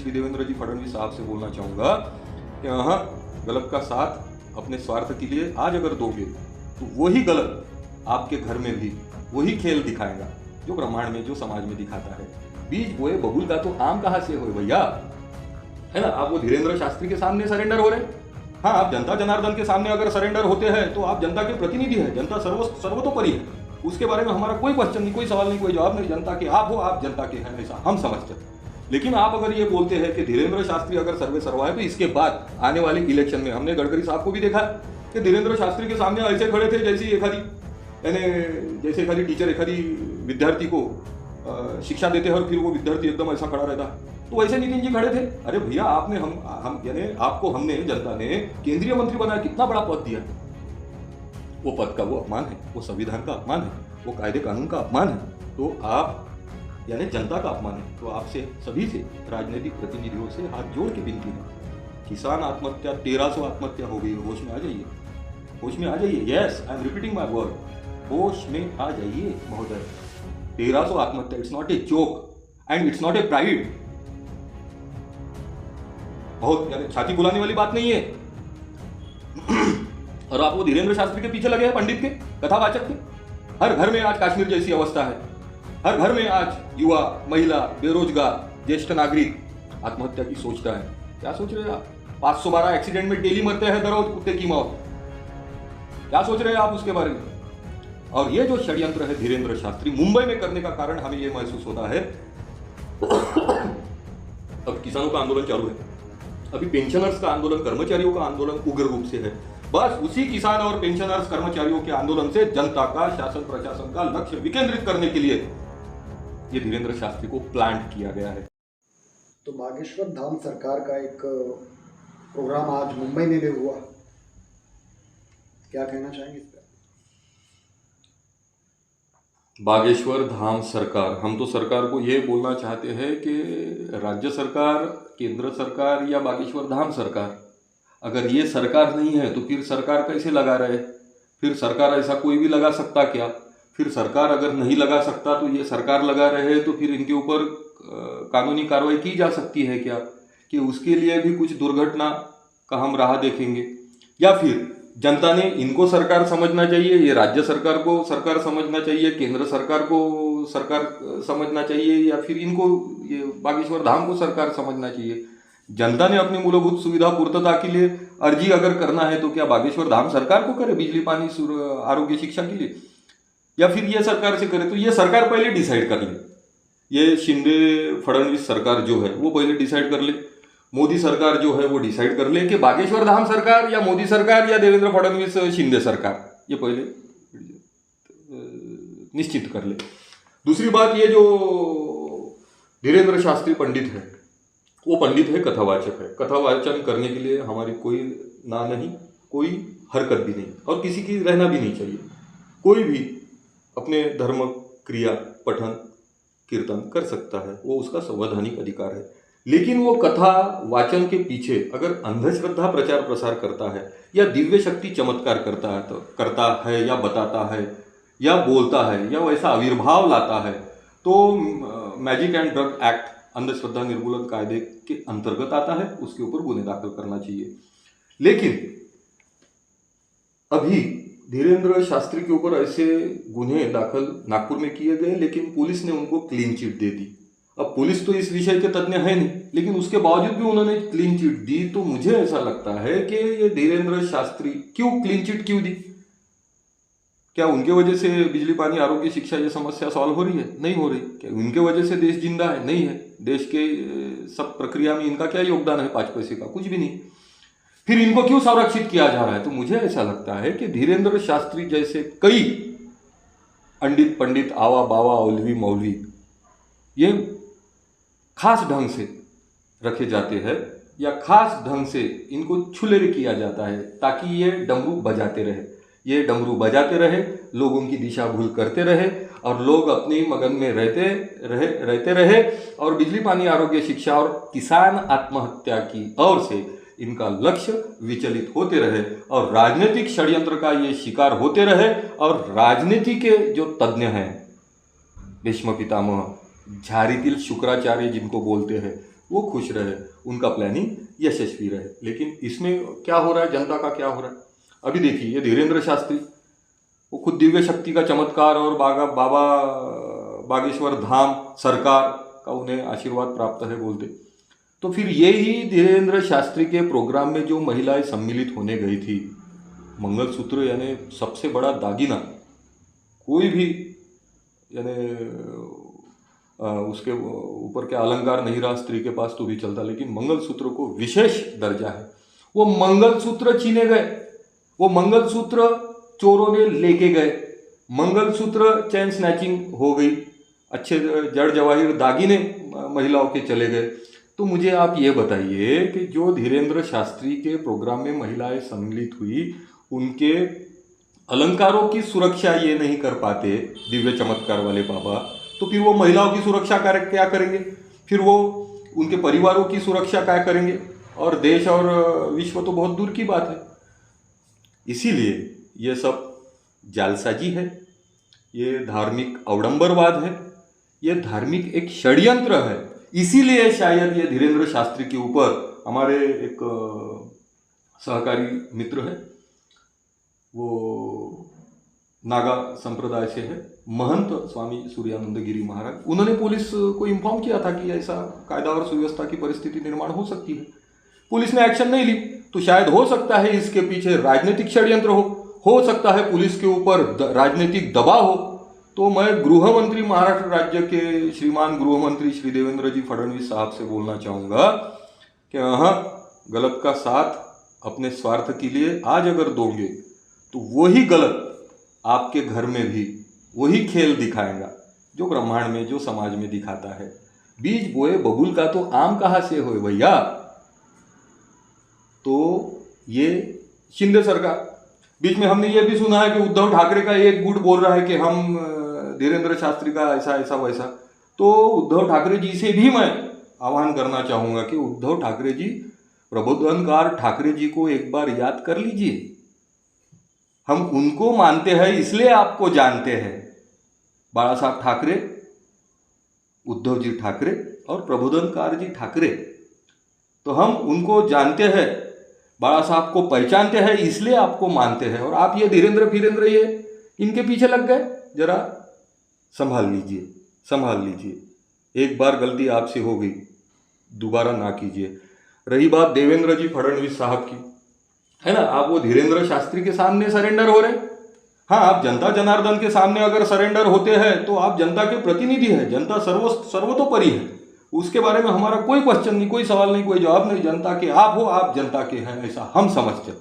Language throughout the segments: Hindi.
श्री देवेंद्र जी फडणवीस साहब से बोलना चाहूँगा कि हाँ, गलत का साथ अपने स्वार्थ के लिए आज अगर दोगे तो वही गलत आपके घर में भी वही खेल दिखाएगा जो ब्रह्मांड में, जो समाज में दिखाता है। बीज बोए बबूल का तो आम कहाँ से हो भैया, है ना। आप वो धीरेन्द्र शास्त्री के सामने सरेंडर हो रहे। हाँ, आप जनता जनार्दन के सामने अगर सरेंडर होते हैं तो आप जनता के प्रतिनिधि हैं, जनता सर्वतोपरि है, उसके बारे में हमारा कोई क्वेश्चन नहीं, कोई सवाल नहीं, कोई जवाब नहीं। जनता के आप हो, आप जनता के हैं, ऐसा हम समझते हैं। लेकिन आप अगर ये बोलते हैं कि धीरेन्द्र शास्त्री अगर सर्वे सर्वा है तो इसके बाद आने वाले इलेक्शन में हमने गडकरी साहब को भी देखा कि धीरेन्द्र शास्त्री के सामने ऐसे खड़े थे जैसे एखादी टीचर एखादी विद्यार्थी को शिक्षा देते हैं और फिर वो विद्यार्थी एकदम ऐसा खड़ा रहता। तो वैसे नितिन जी खड़े थे। अरे भैया, आपने हम यानी आपको हमने जनता ने केंद्रीय मंत्री बनाया, कितना बड़ा पद दिया। वो पद का वो अपमान है, वो संविधान का अपमान है, वो कायदे कानून का अपमान है, तो आप यानी जनता का अपमान है। तो आपसे सभी से, राजनीतिक प्रतिनिधियों से हाथ जोड़ के विनती है। किसान आत्महत्या 1300 आत्महत्या हो गई, होश में आ जाइए, होश में आ जाइए। Yes, I am repeating my word, होश में आ जाइए महोदय। 1300 आत्महत्या, it's not a joke and it's not a pride. बहुत यानी छाती फुलाने वाली बात नहीं है। और आप वो धीरेन्द्र शास्त्री के पीछे लगे हैं, पंडित के, कथावाचक के। हर घर में आज कश्मीर जैसी अवस्था है, हर घर में आज युवा, महिला, बेरोजगार, ज्येष्ठ नागरिक आत्महत्या की सोचता है। क्या सोच रहे हैं आप? 512 एक्सीडेंट में डेली मरते हैं दर रोज कुत्ते की मौत। क्या सोच रहे हैं आप उसके बारे में? और ये जो षड्यंत्र है धीरेन्द्र शास्त्री मुंबई में करने का कारण हमें ये महसूस होता है। अब किसानों का आंदोलन चालू है, अभी पेंशनर्स का आंदोलन, कर्मचारियों का आंदोलन उग्र रूप से है। बस उसी किसान और पेंशनर्स कर्मचारियों के आंदोलन से जनता का, शासन प्रशासन का लक्ष्य विकेंद्रित करने के लिए ये धीरेन्द्र शास्त्री को प्लांट किया गया है। तो बागेश्वर धाम सरकार का एक प्रोग्राम आज मुंबई में भी हुआ, क्या कहना चाहेंगे इस पर? बागेश्वर धाम सरकार, हम तो सरकार को ये बोलना चाहते हैं कि राज्य सरकार, केंद्र सरकार या बागेश्वर धाम सरकार, अगर ये सरकार नहीं है तो फिर सरकार कैसे लगा रहे? फिर सरकार ऐसा कोई भी लगा सकता क्या? फिर सरकार अगर नहीं लगा सकता तो ये सरकार लगा रहे तो फिर इनके ऊपर कानूनी कार्रवाई की जा सकती है क्या? कि उसके लिए भी कुछ दुर्घटना का हम राह देखेंगे? या फिर जनता ने इनको सरकार समझना चाहिए, ये राज्य सरकार को सरकार समझना चाहिए, केंद्र सरकार को सरकार समझना चाहिए, या फिर इनको ये बागेश्वर धाम को सरकार समझना चाहिए? जनता ने अपनी मूलभूत सुविधा पूर्तता के लिए अर्जी अगर करना है तो क्या बागेश्वर धाम सरकार को करे, बिजली, पानी, आरोग्य, शिक्षा के लिए, या फिर ये सरकार से करे? तो ये सरकार पहले डिसाइड कर ले। ये शिंदे फडणवीस सरकार जो है वो पहले डिसाइड कर ले, मोदी सरकार जो है वो डिसाइड कर ले कि बागेश्वर धाम सरकार या मोदी सरकार या देवेंद्र फडणवीस शिंदे सरकार, ये पहले निश्चित कर ले। दूसरी बात, ये जो धीरेन्द्र शास्त्री पंडित है, वो पंडित है, कथावाचक है। कथावाचन करने के लिए हमारी कोई ना नहीं, कोई हरकत भी नहीं, और किसी की रहना भी नहीं चाहिए। कोई भी अपने धर्म, क्रिया, पठन, कीर्तन कर सकता है, वो उसका संवैधानिक अधिकार है। लेकिन वो कथा वाचन के पीछे अगर अंधश्रद्धा प्रचार प्रसार करता है या दिव्य शक्ति चमत्कार करता है या बताता है या बोलता है या वैसा आविर्भाव लाता है, तो मैजिक एंड ड्रग एक्ट, अंधश्रद्धा निर्मूलन कायदे के अंतर्गत आता है, उसके ऊपर गुन्हे दाखिल करना चाहिए। लेकिन अभी धीरेन्द्र शास्त्री के ऊपर ऐसे गुन्हे दाखिल नागपुर में किए गए, लेकिन पुलिस ने उनको क्लीन चिट दे दी। अब पुलिस तो इस विषय के तज्ञ है नहीं, लेकिन उसके बावजूद भी उन्होंने क्लीन चिट दी। तो मुझे ऐसा लगता है कि ये धीरेन्द्र शास्त्री क्यों क्लीन चिट क्यों दी? क्या उनके वजह से बिजली, पानी, आरोग्य, शिक्षा ये समस्या सॉल्व हो रही है? नहीं हो रही। क्या उनके वजह से देश जिंदा है? नहीं है। देश के सब प्रक्रिया में इनका क्या योगदान है? 5 पैसे का कुछ भी नहीं। फिर इनको क्यों संरक्षित किया जा रहा है? तो मुझे ऐसा लगता है कि धीरेन्द्र शास्त्री जैसे कई पंडित, आवा बावा, औलवी, मौलवी, ये खास ढंग से रखे जाते हैं या खास ढंग से इनको छुलेरे किया जाता है ताकि ये डमरू बजाते रहे। ये डमरू बजाते रहे, लोगों की दिशा भूल करते रहे और लोग अपनी मगन में रहते रहे और बिजली, पानी, आरोग्य, शिक्षा और किसान आत्महत्या की ओर से इनका लक्ष्य विचलित होते रहे और राजनीतिक षड्यंत्र का ये शिकार होते रहे। और राजनीति के जो तज्ञ हैं, भीष्म पितामह, झारीतील शुक्राचार्य जिनको बोलते हैं, वो खुश रहे, उनका प्लानिंग यशस्वी रहे। लेकिन इसमें क्या हो रहा है, जनता का क्या हो रहा है? अभी देखिए, ये धीरेन्द्र शास्त्री वो खुद दिव्य शक्ति का चमत्कार और बाबा बागेश्वर धाम सरकार का उन्हें आशीर्वाद प्राप्त है बोलते। तो फिर ये ही धीरेन्द्र शास्त्री के प्रोग्राम में जो महिलाएं सम्मिलित होने गई थी, मंगलसूत्र यानी सबसे बड़ा दागिना, कोई भी यानी उसके ऊपर के अलंकार नहीं रहा स्त्री के पास तो भी चलता, लेकिन मंगलसूत्र को विशेष दर्जा है। वो मंगलसूत्र छीने गए, वो मंगलसूत्र चोरों ने लेके गए, मंगलसूत्र चैन स्नैचिंग हो गई, अच्छे जड़ जवाहिर दागिने महिलाओं के चले गए। तो मुझे आप ये बताइए कि जो धीरेन्द्र शास्त्री के प्रोग्राम में महिलाएं सम्मिलित हुई, उनके अलंकारों की सुरक्षा ये नहीं कर पाते दिव्य चमत्कार वाले बाबा, तो फिर वो महिलाओं की सुरक्षा क्या करेंगे? फिर वो उनके परिवारों की सुरक्षा क्या करेंगे? और देश और विश्व तो बहुत दूर की बात है। इसीलिए ये सब जालसाजी है, ये धार्मिक अवडंबरवाद है, ये धार्मिक एक षड्यंत्र है। इसीलिए शायद ये धीरेन्द्र शास्त्री के ऊपर हमारे एक सहकारी मित्र है, वो नागा संप्रदाय से है, महंत स्वामी सूर्यानंद गिरी महाराज, उन्होंने पुलिस को इन्फॉर्म किया था कि ऐसा कायदा और सुव्यवस्था की परिस्थिति निर्माण हो सकती है। पुलिस ने एक्शन नहीं ली, तो शायद हो सकता है इसके पीछे राजनीतिक षड्यंत्र हो सकता है पुलिस के ऊपर राजनीतिक दबाव हो। तो मैं गृह मंत्री, महाराष्ट्र राज्य के श्रीमान गृह मंत्री श्री देवेंद्र जी फडणवीस साहब से बोलना चाहूँगा कि हाँ, गलत का साथ अपने स्वार्थ के लिए आज अगर दोगे तो वही गलत आपके घर में भी वही खेल दिखाएगा जो ब्रह्मांड में, जो समाज में दिखाता है। बीज बोए बबूल का तो आम कहाँ से होए भैया? तो ये शिंदे सरकार, बीच में हमने ये भी सुना है कि उद्धव ठाकरे का एक गुट बोल रहा है कि हम धीरेन्द्र शास्त्री का ऐसा ऐसा वैसा। तो उद्धव ठाकरे जी से भी मैं आह्वान करना चाहूँगा कि उद्धव ठाकरे जी, प्रबोधनकार ठाकरे जी को एक बार याद कर लीजिए। हम उनको मानते हैं इसलिए आपको जानते हैं, बाला साहब ठाकरे, उद्धव जी ठाकरे और प्रबोधनकार जी ठाकरे। तो हम उनको जानते हैं, बाला साहब को पहचानते हैं, इसलिए आपको मानते हैं। और आप ये धीरेन्द्र फिरेंद्र ये इनके पीछे लग गए। जरा संभाल लीजिए, संभाल लीजिए। एक बार गलती आपसे हो गई, दोबारा ना कीजिए। रही बात देवेंद्र जी फडणवीस साहब की, है ना, आप वो धीरेन्द्र शास्त्री के सामने सरेंडर हो रहे। हाँ, आप जनता जनार्दन के सामने अगर सरेंडर होते हैं तो आप जनता के प्रतिनिधि हैं, जनता सर्वतोपरि है, उसके बारे में हमारा कोई क्वेश्चन नहीं, कोई सवाल नहीं, कोई जवाब नहीं। जनता के आप हो, आप जनता के हैं, ऐसा हम समझते हैं।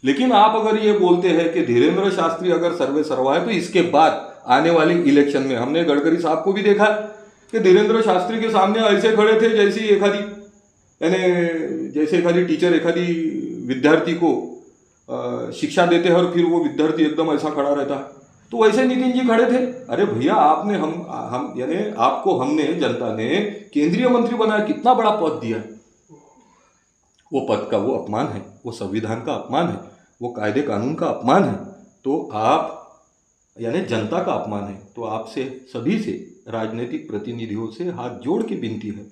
लेकिन आप अगर ये बोलते हैं कि धीरेन्द्र शास्त्री अगर सर्वे सर्वा है, तो इसके बाद आने वाली इलेक्शन में हमने गडकरी साहब को भी देखा कि धीरेन्द्र शास्त्री के सामने ऐसे खड़े थे जैसे एखादी, यानी जैसे एखादी टीचर एखादी विद्यार्थी को शिक्षा देते हैं और फिर वो विद्यार्थी एकदम ऐसा खड़ा रहता है, तो वैसे नितिन जी खड़े थे। अरे भैया, आपने हम यानी आपको हमने, जनता ने केंद्रीय मंत्री बनाया, कितना बड़ा पद दिया। वो पद का वो अपमान है, वो संविधान का अपमान है, वो कायदे कानून का अपमान है, तो आप यानी जनता का अपमान है। तो आपसे सभी से, राजनीतिक प्रतिनिधियों से हाथ जोड़ के विनती है,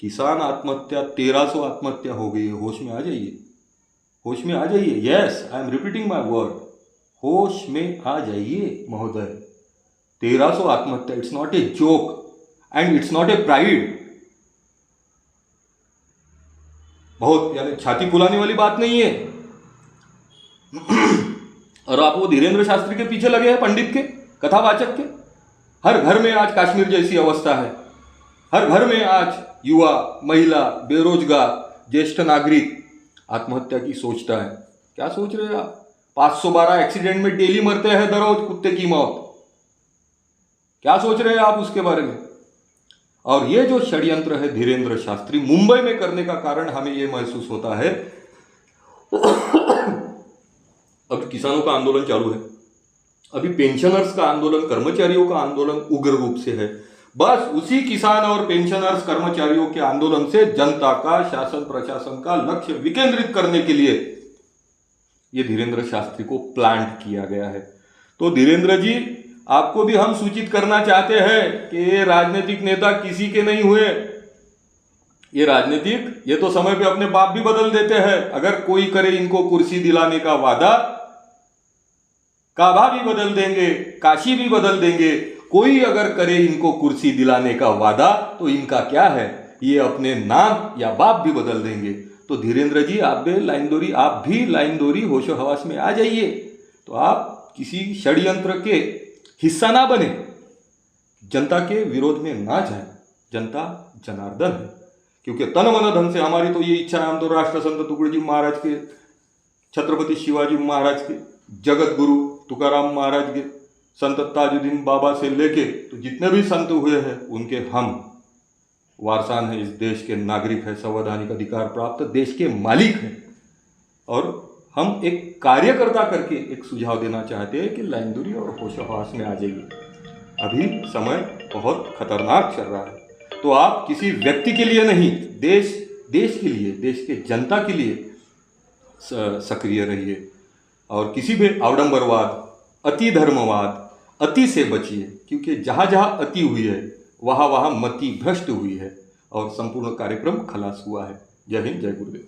किसान आत्महत्या 1300 आत्महत्या हो गई है, होश में आ जाइए, होश में आ जाइए। Yes, I am repeating my word, होश में आ जाइए महोदय। 1300 आत्महत्या, it's not a joke and it's not a pride. बहुत यानी छाती फुलाने वाली बात नहीं है। और आप वो धीरेन्द्र शास्त्री के पीछे लगे हैं, पंडित के, कथावाचक के। हर घर में आज कश्मीर जैसी अवस्था है, हर घर में आज युवा, महिला, बेरोजगार, ज्येष्ठ नागरिक आत्महत्या की सोचता है। क्या सोच रहे हैं आप? 512 एक्सीडेंट में डेली मरते हैं दररोज कुत्ते की मौत। क्या सोच रहे हैं आप उसके बारे में? और ये जो षड्यंत्र है धीरेन्द्र शास्त्री मुंबई में करने का कारण हमें ये महसूस होता है। अभी किसानों का आंदोलन चालू है, अभी पेंशनर्स का आंदोलन, कर्मचारियों का आंदोलन उग्र रूप से है। बस उसी किसान और पेंशनर्स, कर्मचारियों के आंदोलन से जनता का, शासन प्रशासन का लक्ष्य विकेंद्रित करने के लिए ये धीरेन्द्र शास्त्री को प्लांट किया गया है। तो धीरेन्द्र जी, आपको भी हम सूचित करना चाहते हैं कि ये राजनीतिक नेता किसी के नहीं हुए, ये राजनीतिक, ये तो समय पे अपने बाप भी बदल देते हैं। अगर कोई करे इनको कुर्सी दिलाने का वादा, काबा भी बदल देंगे, काशी भी बदल देंगे। कोई अगर करे इनको कुर्सी दिलाने का वादा, तो इनका क्या है, ये अपने नाम या बाप भी बदल देंगे। तो धीरेन्द्र जी, आप भी लाइन दोरी होशो हवास में आ जाइए। तो आप किसी षड्यंत्र के हिस्सा ना बने, जनता के विरोध में ना जाए। जनता जनार्दन है, क्योंकि तन मन धन से हमारी तो ये इच्छा है, हम तो राष्ट्र संत तुकडोजी महाराज के, छत्रपति शिवाजी महाराज के, जगत गुरु तुकाराम महाराज के, संत ताजुद्दीन बाबा से लेके तो जितने भी संत हुए हैं उनके हम वारसान हैं, इस देश के नागरिक हैं, संवैधानिक अधिकार प्राप्त देश के मालिक हैं। और हम एक कार्यकर्ता करके एक सुझाव देना चाहते हैं कि लाइन दूरी और होशोहवास में आ जाइए। अभी समय बहुत खतरनाक चल रहा है। तो आप किसी व्यक्ति के लिए नहीं, देश के लिए, देश के जनता के लिए सक्रिय रहिए। और किसी भी आडंबरवाद, अति धर्मवाद, अति से बचिए, क्योंकि जहाँ जहाँ अति हुई है वहाँ वहाँ मति भ्रष्ट हुई है और संपूर्ण कार्यक्रम खलास हुआ है। जय हिंद, जय गुरुदेव।